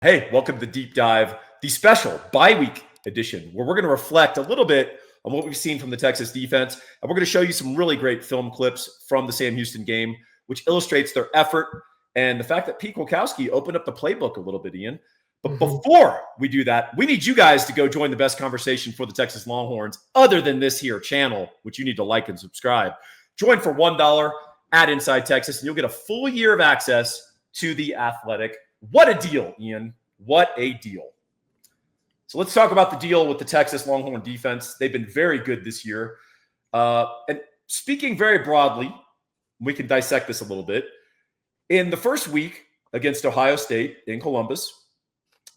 Hey, welcome to the Deep Dive, the special bye-week edition, where we're going to reflect a little bit on what we've seen from the Texas defense. And we're going to show you some really great film clips from the Sam Houston game, which illustrates their effort and the fact that Pete Kwiatkowski opened up the playbook a little bit, Ian. But before we do that, we need you guys to go join the best conversation for the Texas Longhorns, other than this here channel, which you need to like and subscribe. Join for $1 at Inside Texas, and you'll get a full year of access to The Athletic. What a deal, Ian. What a deal. So let's talk about the deal with the Texas Longhorn defense. They've been very good this year. And speaking very broadly, we can dissect this a little bit. In the first week against Ohio State in Columbus,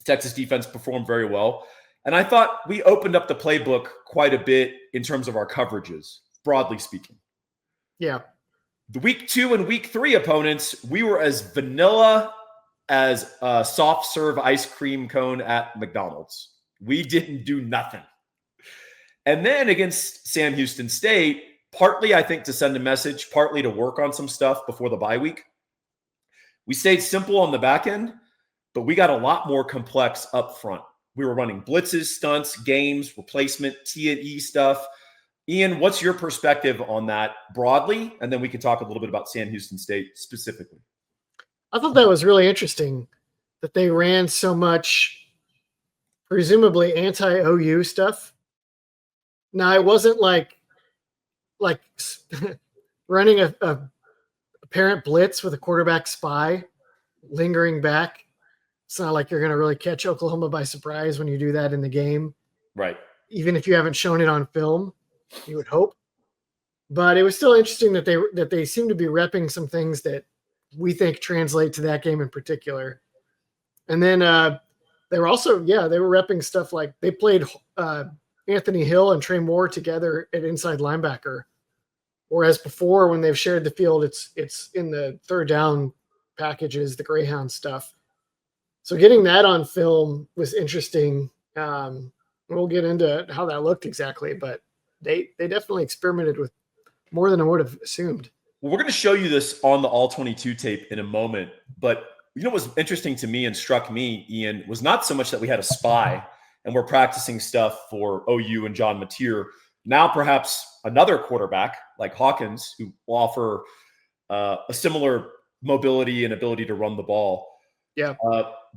Texas defense performed very well. And I thought we opened up the playbook quite a bit in terms of our coverages, broadly speaking. Yeah. The week 2 and week 3 opponents, we were as vanilla as a soft serve ice cream cone at McDonald's. We didn't do nothing. And then against Sam Houston State, partly I think to send a message, partly to work on some stuff before the bye week, we stayed simple on the back end, but we got a lot more complex up front. We were running blitzes, stunts, games, replacement, T&E stuff. Ian, what's your perspective on that broadly? And then we can talk a little bit about Sam Houston State specifically. I thought that was really interesting that they ran so much, presumably anti-OU stuff. Now, it wasn't like running a apparent blitz with a quarterback spy lingering back. It's not like you're going to really catch Oklahoma by surprise when you do that in the game. Right. Even if you haven't shown it on film, you would hope. But it was still interesting that they seem to be repping some things that we think translate to that game in particular. And then they were also, they were repping stuff like they played Anthony Hill and Trey Moore together at inside linebacker. Whereas before, when they've shared the field, it's in the third down packages, the Greyhound stuff. So getting that on film was interesting. We'll get into how that looked exactly, but they definitely experimented with more than I would have assumed. Well, we're going to show you this on the All-22 tape in a moment. But you know what was interesting to me and struck me, Ian, was not so much that we had a spy and we're practicing stuff for OU and John Mateer. Now perhaps another quarterback like Hawkins who will offer a similar mobility and ability to run the ball. Yeah.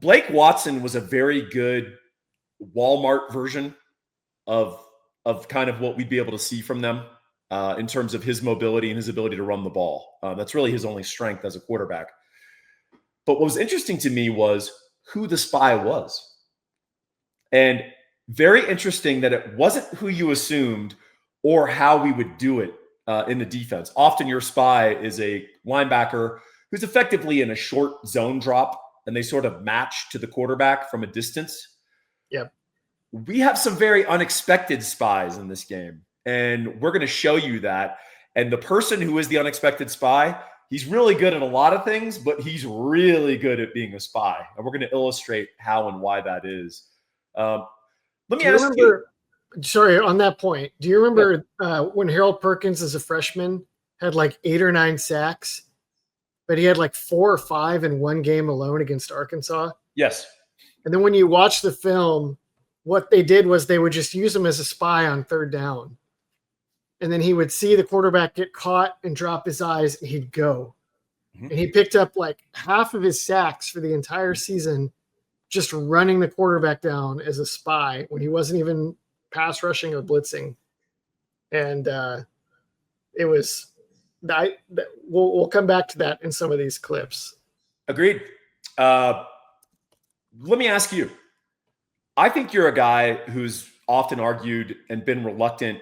Blake Watson was a very good Walmart version of kind of what we'd be able to see from them. In terms of his mobility and his ability to run the ball. That's really his only strength as a quarterback. But what was interesting to me was who the spy was. And very interesting that it wasn't who you assumed or how we would do it in the defense. Often your spy is a linebacker who's effectively in a short zone drop, and they sort of match to the quarterback from a distance. Yep. We have some very unexpected spies in this game. And we're going to show you that. And the person who is the unexpected spy, he's really good at a lot of things, but he's really good at being a spy. And we're going to illustrate how and why that is. Let me ask you. Sorry, on that point, do you remember when Harold Perkins as a freshman had like 8 or 9 sacks, but he had like 4 or 5 in one game alone against Arkansas? Yes. And then when you watch the film, what they did was they would just use him as a spy on third down. And then he would see the quarterback get caught and drop his eyes, and he'd go. Mm-hmm. And he picked up like half of his sacks for the entire season just running the quarterback down as a spy when he wasn't even pass rushing or blitzing. And it was – we'll come back to that in some of these clips. Agreed. Let me ask you. I think you're a guy who's often argued and been reluctant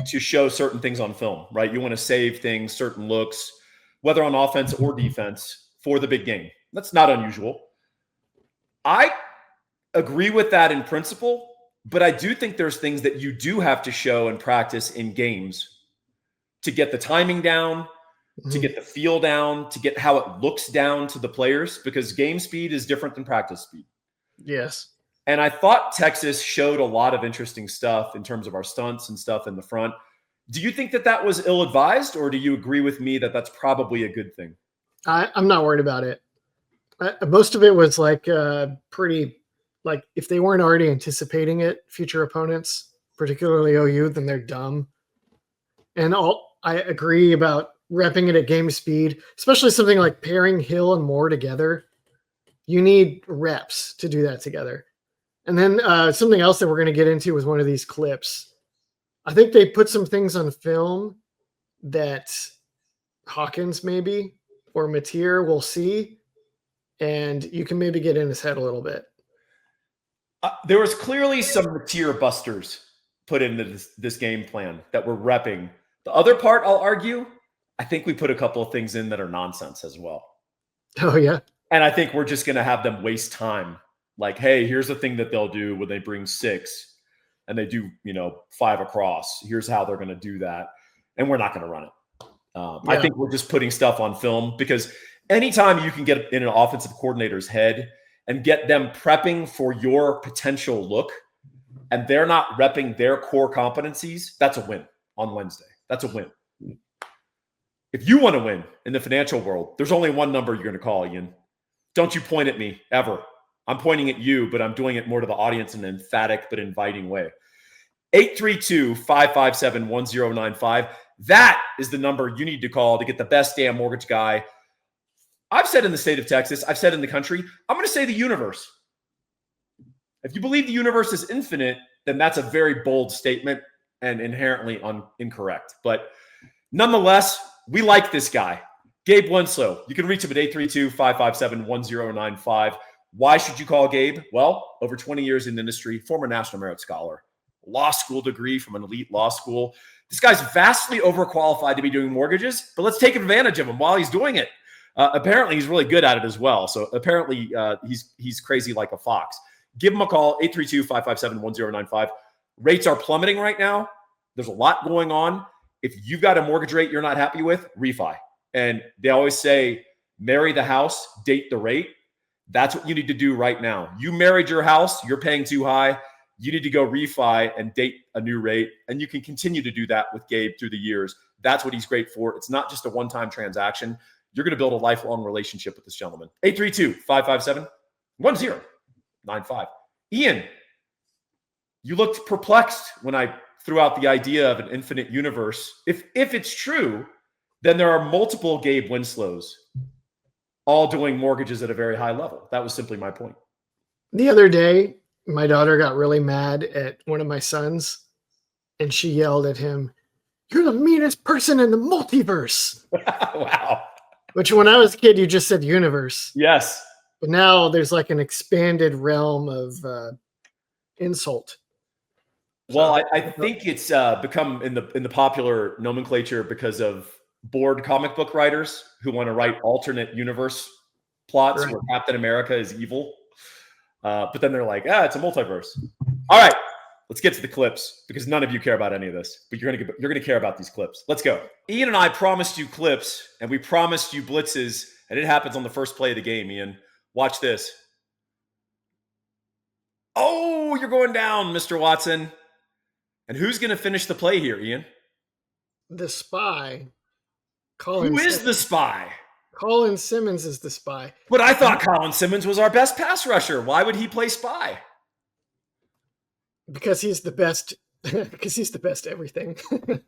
to show certain things on film, right? You want to save things, certain looks, whether on offense or defense, for the big game. That's not unusual. I agree with that in principle, but I do think there's things that you do have to show and practice in games to get the timing down, to get the feel down, to get how it looks down to the players, because game speed is different than practice speed. Yes. And I thought Texas showed a lot of interesting stuff in terms of our stunts and stuff in the front. Do you think that that was ill-advised, or do you agree with me that that's probably a good thing? I'm not worried about it. Most of it was like pretty, like if they weren't already anticipating it, future opponents, particularly OU, then they're dumb. And I agree about repping it at game speed, especially something like pairing Hill and Moore together. You need reps to do that together. And then something else that we're going to get into was one of these clips. I think they put some things on film that Hawkins maybe or Mateer will see, and you can maybe get in his head a little bit. There was clearly some tier busters put into this game plan that we're repping. The other part, I'll argue, I think we put a couple of things in that are nonsense as well. Oh, yeah. And I think we're just going to have them waste time. Like, hey, here's the thing that they'll do when they bring 6 and they do, 5 across. Here's how they're going to do that. And we're not going to run it. I think we're just putting stuff on film because anytime you can get in an offensive coordinator's head and get them prepping for your potential look and they're not repping their core competencies, that's a win on Wednesday. That's a win. If you want to win in the financial world, there's only one number you're going to call, Ian. Don't you point at me ever. I'm pointing at you, but I'm doing it more to the audience in an emphatic but inviting way. 832-557-1095. That is the number you need to call to get the best damn mortgage guy. I've said in the state of Texas, I've said in the country, I'm going to say the universe. If you believe the universe is infinite, then that's a very bold statement and inherently incorrect. But nonetheless, we like this guy. Gabe Winslow. You can reach him at 832-557-1095. Why should you call Gabe? Well, over 20 years in the industry, former National Merit Scholar, law school degree from an elite law school. This guy's vastly overqualified to be doing mortgages, but let's take advantage of him while he's doing it. Apparently, he's really good at it as well. So apparently, he's crazy like a fox. Give him a call, 832-557-1095. Rates are plummeting right now. There's a lot going on. If you've got a mortgage rate you're not happy with, refi. And they always say, marry the house, date the rate. That's what you need to do right now. You married your house, you're paying too high. You need to go refi and date a new rate. And you can continue to do that with Gabe through the years. That's what he's great for. It's not just a one-time transaction. You're going to build a lifelong relationship with this gentleman. 832-557-1095. Ian, you looked perplexed when I threw out the idea of an infinite universe. If it's true, then there are multiple Gabe Winslows all doing mortgages at a very high level. That was simply my point. The other day, my daughter got really mad at one of my sons, and she yelled at him, "You're the meanest person in the multiverse." Wow. Which when I was a kid, you just said universe. Yes. But now there's like an expanded realm of insult. Well, I think it's become in the popular nomenclature because of bored comic book writers who want to write alternate universe plots where Captain America is evil. But then they're like, it's a multiverse. All right, let's get to the clips because none of you care about any of this, but you're gonna care about these clips. Let's go. Ian and I promised you clips and we promised you blitzes, and it happens on the first play of the game, Ian. Watch this. Oh, you're going down, Mr. Watson. And who's going to finish the play here, Ian? The spy. Who is the spy? Colin Simmons is the spy. But I thought Colin Simmons was our best pass rusher. Why would he play spy? Because he's the best. Because he's the best everything.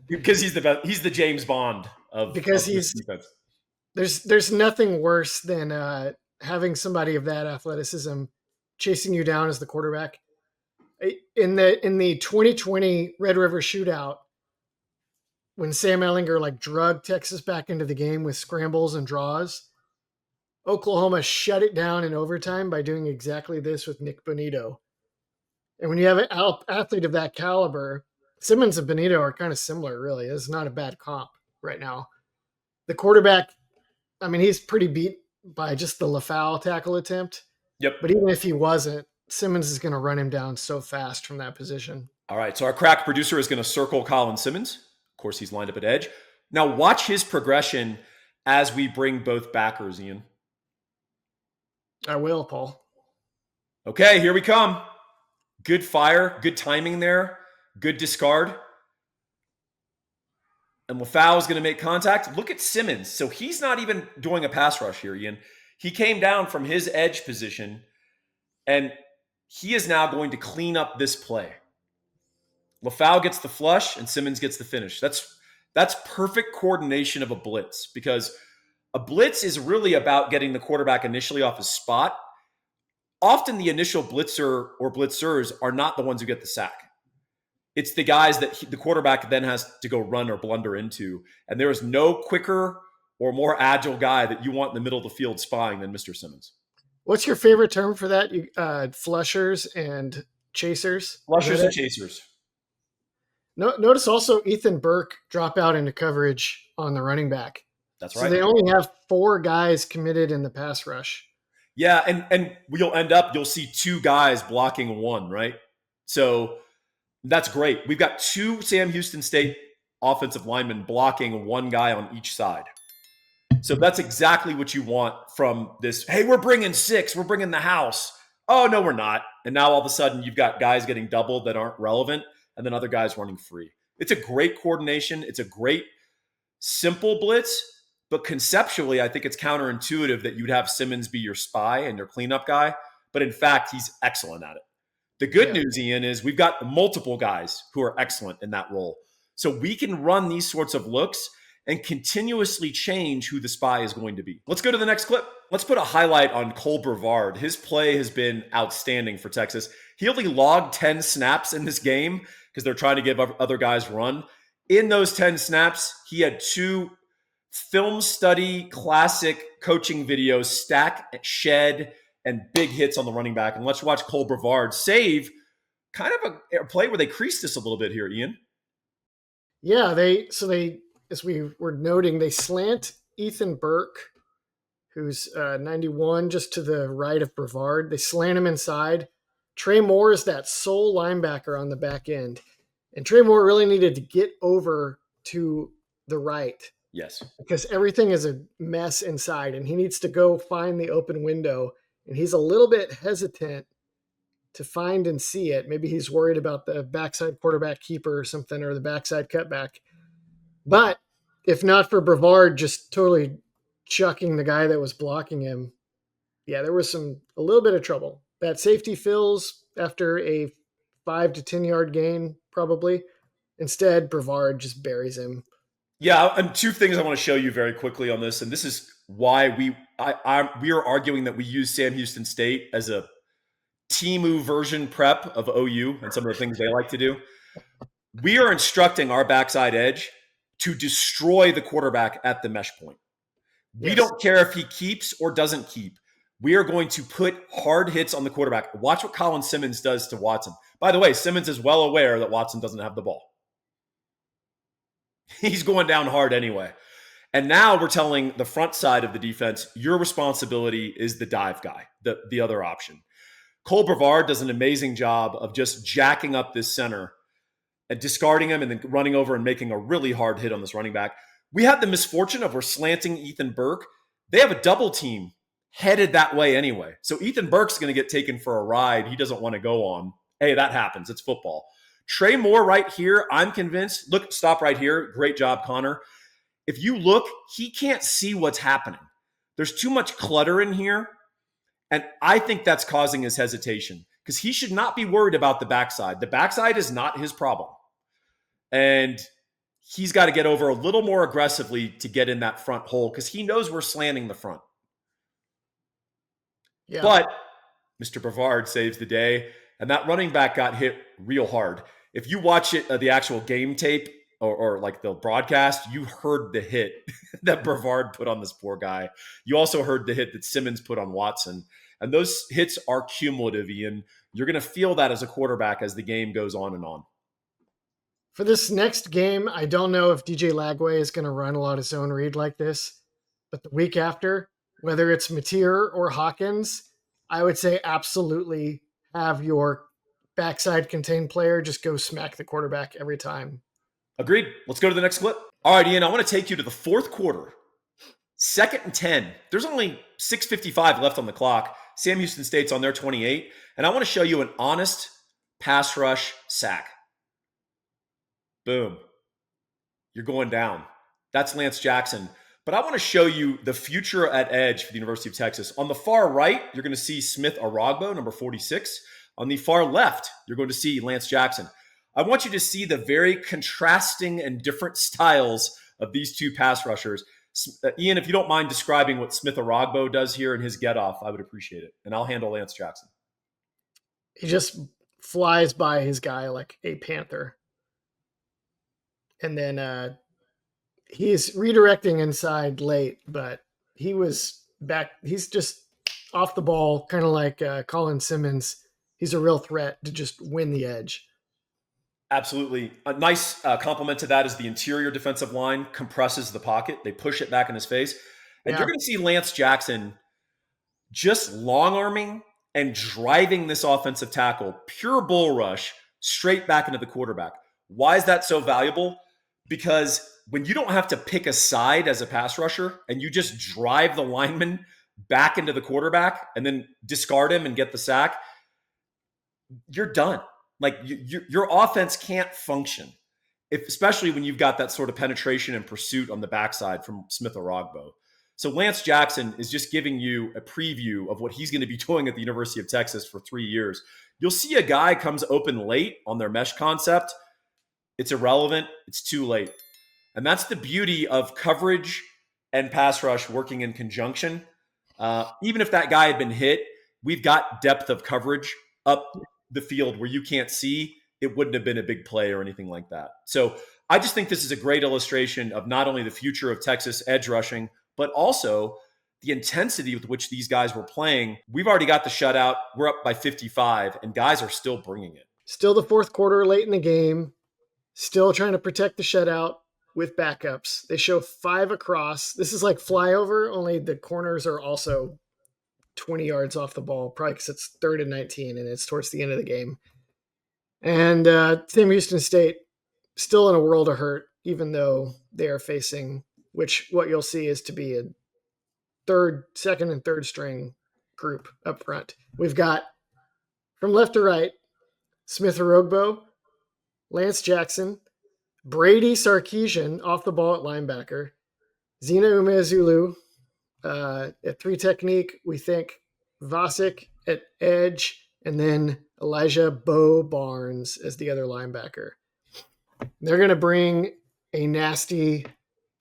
Because he's the best. He's the James Bond of. Because he's defense. There's nothing worse than having somebody of that athleticism chasing you down as the quarterback. In the 2020 Red River Shootout, when Sam Ehlinger drugged Texas back into the game with scrambles and draws, Oklahoma shut it down in overtime by doing exactly this with Nick Bonito. And when you have an athlete of that caliber, Simmons and Bonito are kind of similar, really. It's not a bad comp right now. The quarterback, I mean, he's pretty beat by just the LaFowl tackle attempt. Yep. But even if he wasn't, Simmons is going to run him down so fast from that position. All right, so our crack producer is going to circle Colin Simmons. Of course, he's lined up at edge. Now watch his progression as we bring both backers, Ian. I will, Paul. Okay, here we come. Good fire, good timing there, good discard. And LaFowl is going to make contact. Look at Simmons. So he's not even doing a pass rush here, Ian. He came down from his edge position, and he is now going to clean up this play. LaFau gets the flush, and Simmons gets the finish. That's perfect coordination of a blitz, because a blitz is really about getting the quarterback initially off his spot. Often the initial blitzer or blitzers are not the ones who get the sack. It's the guys that the quarterback then has to go run or blunder into. And there is no quicker or more agile guy that you want in the middle of the field spying than Mr. Simmons. What's your favorite term for that? Flushers and chasers? Flushers and chasers. Notice also Ethan Burke drop out into coverage on the running back. That's right. So they only have 4 guys committed in the pass rush. Yeah, and you'll see 2 guys blocking 1, right? So that's great. We've got 2 Sam Houston State offensive linemen blocking 1 guy on each side. So that's exactly what you want from this. Hey, we're bringing 6. We're bringing the house. Oh, no, we're not. And now all of a sudden you've got guys getting doubled that aren't relevant, and then other guys running free. It's a great coordination. It's a great simple blitz, but conceptually, I think it's counterintuitive that you'd have Simmons be your spy and your cleanup guy. But in fact, he's excellent at it. The good news, Ian, is we've got multiple guys who are excellent in that role. So we can run these sorts of looks and continuously change who the spy is going to be. Let's go to the next clip. Let's put a highlight on Cole Brevard. His play has been outstanding for Texas. He only logged 10 snaps in this game because they're trying to give other guys run. In those 10 snaps, he had 2 film study classic coaching videos, stack, shed, and big hits on the running back. And let's watch Cole Brevard save kind of a play where they creased this a little bit here, Ian. Yeah, they, as we were noting, they slant Ethan Burke, who's 91, just to the right of Brevard. They slant him inside. Trey Moore is that sole linebacker on the back end. And Trey Moore really needed to get over to the right. Yes. Because everything is a mess inside, and he needs to go find the open window. And he's a little bit hesitant to find and see it. Maybe he's worried about the backside quarterback keeper or something, or the backside cutback. But if not for Brevard just totally chucking the guy that was blocking him, yeah, there was a little bit of trouble. That safety fills after a 5 to 10 yard gain, probably. Instead, Brevard just buries him. Yeah, and 2 things I want to show you very quickly on this, and this is why we are arguing that we use Sam Houston State as a Temu version prep of OU and some of the things they like to do. We are instructing our backside edge to destroy the quarterback at the mesh point. We don't care if he keeps or doesn't keep. We are going to put hard hits on the quarterback. Watch what Colin Simmons does to Watson. By the way, Simmons is well aware that Watson doesn't have the ball. He's going down hard anyway. And now we're telling the front side of the defense, your responsibility is the dive guy, the other option. Cole Brevard does an amazing job of just jacking up this center and discarding him and then running over and making a really hard hit on this running back. We had the misfortune of we're slanting Ethan Burke. They have a double team headed that way anyway. So Ethan Burke's going to get taken for a ride he doesn't want to go on. Hey, that happens. It's football. Trey Moore right here, I'm convinced. Look, stop right here. Great job, Connor. If you look, he can't see what's happening. There's too much clutter in here. And I think that's causing his hesitation because he should not be worried about the backside. The backside is not his problem. And he's got to get over a little more aggressively to get in that front hole because he knows we're slanting the front. Yeah. But Mr. Brevard saves the day, and that running back got hit real hard. If you watch it, the actual game tape or like the broadcast, you heard the hit that Brevard put on this poor guy. You also heard the hit that Simmons put on Watson. And those hits are cumulative, Ian. You're going to feel that as a quarterback as the game goes on and on. For this next game, I don't know if DJ Lagway is going to run a lot of zone read like this. But the week after, whether it's Mateer or Hawkins, I would say absolutely have your backside contained player just go smack the quarterback every time. Agreed. Let's go to the next clip. All right, Ian, I want to take you to the fourth quarter. 2nd and 10. There's only 6:55 left on the clock. Sam Houston State's on their 28. And I want to show you an honest pass rush sack. Boom. You're going down. That's Lance Jackson. But I want to show you the future at edge for the University of Texas. On the far right, you're going to see Smith Arogbo, number 46. On the far left, you're going to see Lance Jackson. I want you to see the very contrasting and different styles of these two pass rushers. Ian, if you don't mind describing what Smith Arogbo does here in his get off, I would appreciate it. And I'll handle Lance Jackson. He just flies by his guy like a panther. And then he's redirecting inside late, but he was back. He's just off the ball, kind of like Colin Simmons. He's a real threat to just win the edge. Absolutely. A nice compliment to that is the interior defensive line compresses the pocket. They push it back in his face. And you're going to see Lance Jackson just long arming and driving this offensive tackle, pure bull rush, straight back into the quarterback. Why is that so valuable? Because when you don't have to pick a side as a pass rusher and you just drive the lineman back into the quarterback and then discard him and get the sack, you're done. Like your offense can't function, especially when you've got that sort of penetration and pursuit on the backside from Smith Arogbo. So Lance Jackson is just giving you a preview of what he's going to be doing at the University of Texas for 3 years. You'll see a guy comes open late on their mesh concept. It's irrelevant. It's too late. And that's the beauty of coverage and pass rush working in conjunction. Even if that guy had been hit, we've got depth of coverage up the field where you can't see. It wouldn't have been a big play or anything like that. So I just think this is a great illustration of not only the future of Texas edge rushing, but also the intensity with which these guys were playing. We've already got the shutout. We're up by 55, and guys are still bringing it. Still the fourth quarter, late in the game, still trying to protect the shutout with backups. They show 5 across. This is like flyover, only the corners are also 20 yards off the ball, probably because it's 3rd and 19 and it's towards the end of the game. And Sam Houston State still in a world of hurt, even though they are facing, which what you'll see is to be a second and third string group up front. We've got from left to right, Smith Arogbo, Lance Jackson, Brady Sarkeesian off the ball at linebacker, Zina Umeazulu, at 3 technique, we think Vasek at edge, and then Elijah Bo Barnes as the other linebacker. They're going to bring a nasty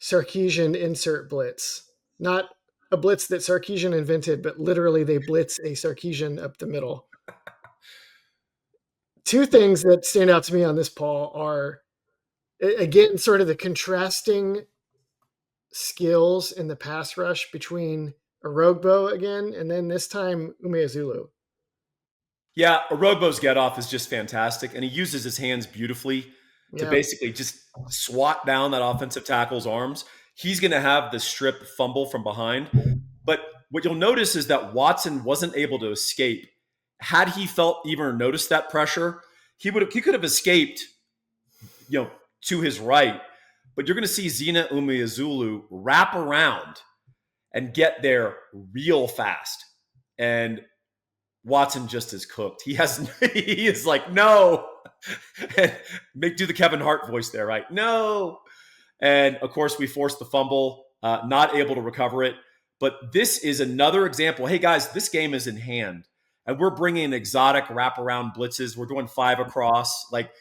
Sarkeesian insert blitz. Not a blitz that Sarkeesian invented, but literally they blitz a Sarkeesian up the middle. 2 things that stand out to me on this, Paul, are, again, sort of the contrasting skills in the pass rush between Arogbo again, and then this time Umeazulu. Yeah, Arogbo's get off is just fantastic, and he uses his hands beautifully to basically just swat down that offensive tackle's arms. He's going to have the strip fumble from behind, but what you'll notice is that Watson wasn't able to escape. Had he felt even noticed that pressure, he could have escaped, to his right. But you're going to see Zina Umeazulu wrap around and get there real fast. And Watson just is cooked. He is like, no. Do the Kevin Hart voice there, right? No. And of course, we forced the fumble, not able to recover it. But this is another example. Hey, guys, this game is in hand. And we're bringing exotic wraparound blitzes. We're doing 5 across. Like,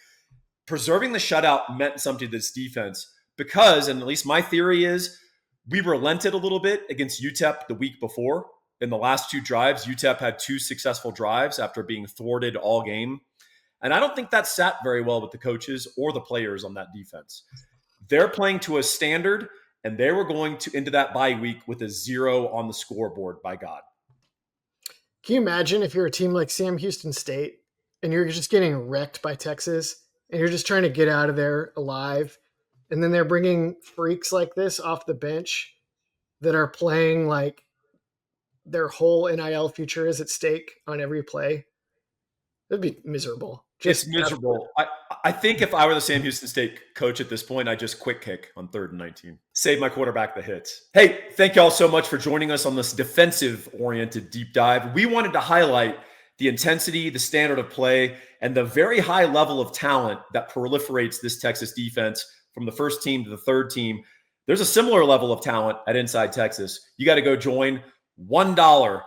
preserving the shutout meant something to this defense. Because, and at least my theory is, we relented a little bit against UTEP the week before. In the last 2 drives, UTEP had 2 successful drives after being thwarted all game. And I don't think that sat very well with the coaches or the players on that defense. They're playing to a standard, and they were going into that bye week with a 0 on the scoreboard, by God. Can you imagine if you're a team like Sam Houston State and you're just getting wrecked by Texas and you're just trying to get out of there alive? And then they're bringing freaks like this off the bench that are playing like their whole NIL future is at stake on every play. It'd be miserable. Just miserable. I think if I were the Sam Houston State coach at this point, I'd just quick kick on 3rd and 19. Save my quarterback the hits. Hey, thank you all so much for joining us on this defensive-oriented deep dive. We wanted to highlight the intensity, the standard of play, and the very high level of talent that proliferates this Texas defense from the first team to the third team. There's a similar level of talent at Inside Texas. You got to go join. $1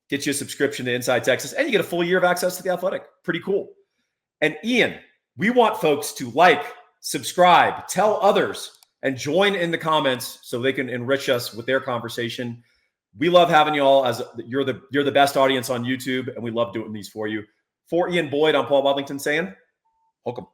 gets you a subscription to Inside Texas, and you get a full year of access to The Athletic. Pretty cool. And Ian, we want folks to like, subscribe, tell others, and join in the comments so they can enrich us with their conversation. We love having you all. As you're the best audience on YouTube, and we love doing these for you. For Ian Boyd, I'm Paul Wadlington saying, welcome.